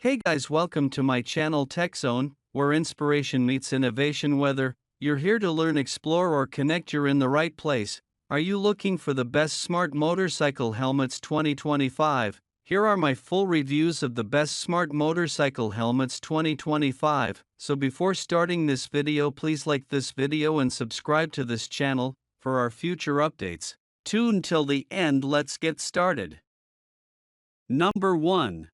Hey guys, welcome to my channel Tech Zone, where inspiration meets innovation. Whether you're here to learn, explore, or connect, you're in the right place. Are you looking for the best smart motorcycle helmets 2025? Here are my full reviews of the best smart motorcycle helmets 2025. So before starting this video, please like this video and subscribe to this channel for our future updates. Tune till the end. Let's get started. Number 1.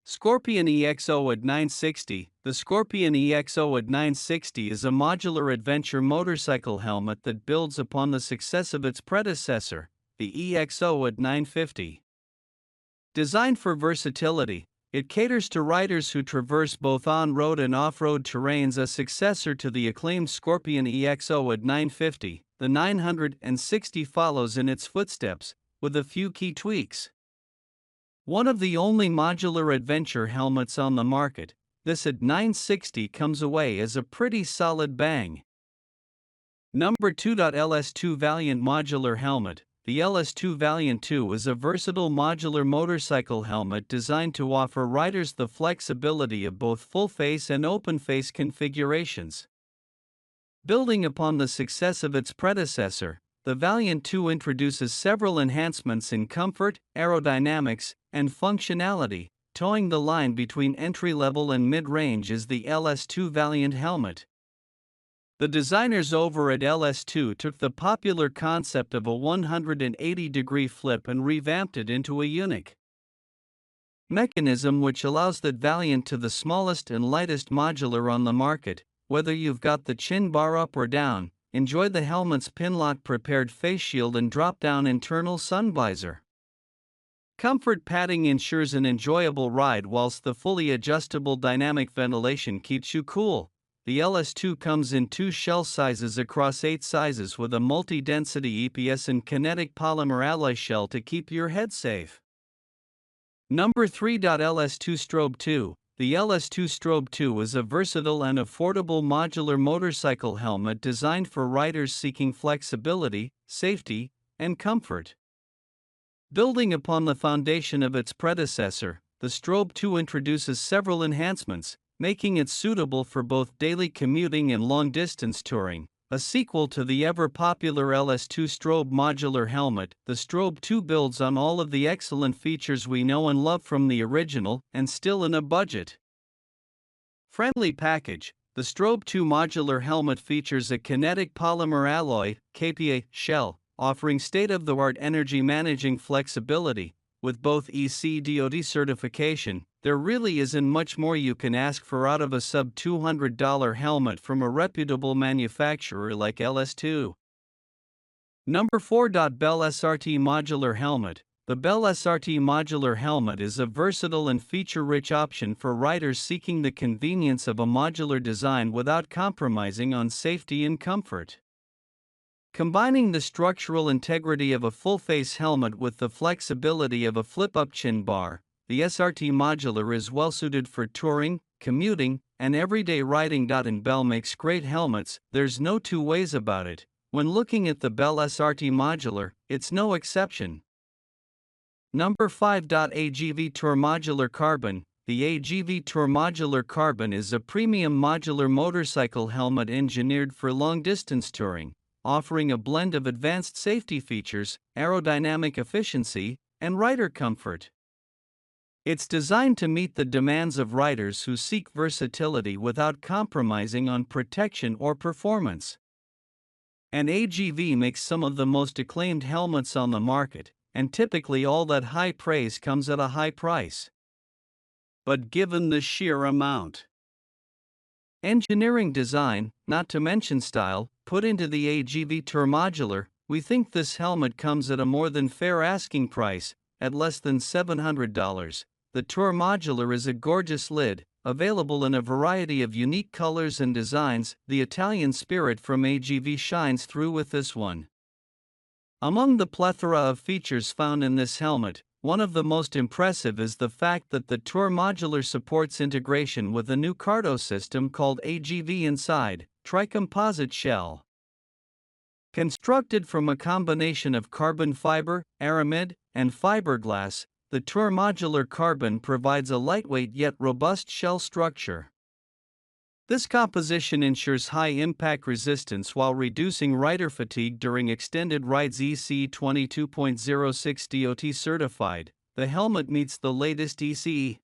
Scorpion EXO at 960. The Scorpion EXO at 960 is a modular adventure motorcycle helmet that builds upon the success of its predecessor, the EXO at 950. Designed for versatility, it caters to riders who traverse both on-road and off-road terrains. A successor to the acclaimed Scorpion EXO at 950, the 960 follows in its footsteps, with a few key tweaks. One of the only modular adventure helmets on the market, this at 960 comes away as a pretty solid bang. Number 2. LS2 Valiant Modular Helmet. The LS2 Valiant 2 is a versatile modular motorcycle helmet designed to offer riders the flexibility of both full-face and open-face configurations. Building upon the success of its predecessor, the Valiant 2 introduces several enhancements in comfort, aerodynamics, and functionality. Towing the line between entry-level and mid-range is the LS2 Valiant helmet. The designers over at LS2 took the popular concept of a 180-degree flip and revamped it into a unique mechanism which allows that Valiant to the smallest and lightest modular on the market. Whether you've got the chin bar up or down, enjoy the helmet's pinlock prepared face shield and drop-down internal sun visor. Comfort padding ensures an enjoyable ride, whilst the fully adjustable dynamic ventilation keeps you cool. The LS2 comes in 2 shell sizes across 8 sizes with a multi-density EPS and kinetic polymer alloy shell to keep your head safe. Number 3. LS2 Strobe II. The LS2 Strobe II is a versatile and affordable modular motorcycle helmet designed for riders seeking flexibility, safety, and comfort. Building upon the foundation of its predecessor, the Strobe II introduces several enhancements, making it suitable for both daily commuting and long-distance touring. A sequel to the ever-popular LS2 Strobe modular helmet, the Strobe II builds on all of the excellent features we know and love from the original, and still in a budget-friendly package. The Strobe II modular helmet features a kinetic polymer alloy (KPA) shell, offering state-of-the-art energy-managing flexibility. With both EC/DoD certification, there really isn't much more you can ask for out of a sub-$200 helmet from a reputable manufacturer like LS2. Number 4. Bell SRT Modular Helmet. The Bell SRT Modular Helmet is a versatile and feature-rich option for riders seeking the convenience of a modular design without compromising on safety and comfort. Combining the structural integrity of a full-face helmet with the flexibility of a flip-up chin bar, the SRT Modular is well-suited for touring, commuting, and everyday riding. And Bell makes great helmets, there's no two ways about it. When looking at the Bell SRT Modular, it's no exception. Number 5. AGV Tourmodular Carbon. The AGV Tourmodular Carbon is a premium modular motorcycle helmet engineered for long-distance touring, offering a blend of advanced safety features, aerodynamic efficiency, and rider comfort. It's designed to meet the demands of riders who seek versatility without compromising on protection or performance. And AGV makes some of the most acclaimed helmets on the market, and typically all that high praise comes at a high price. But given the sheer amount engineering, design, not to mention style, put into the AGV Tourmodular, we think this helmet comes at a more than fair asking price, at less than $700. The Tourmodular is a gorgeous lid, available in a variety of unique colors and designs. The Italian spirit from AGV shines through with this one. Among the plethora of features found in this helmet, one of the most impressive is the fact that the Tourmodular supports integration with a new cargo system called AGV Inside, tricomposite shell. Constructed from a combination of carbon fiber, aramid, and fiberglass, The Tourmodular Carbon provides a lightweight yet robust shell structure. This composition ensures high impact resistance while reducing rider fatigue during extended rides. EC 22.06 DOT certified, the helmet meets the latest ECE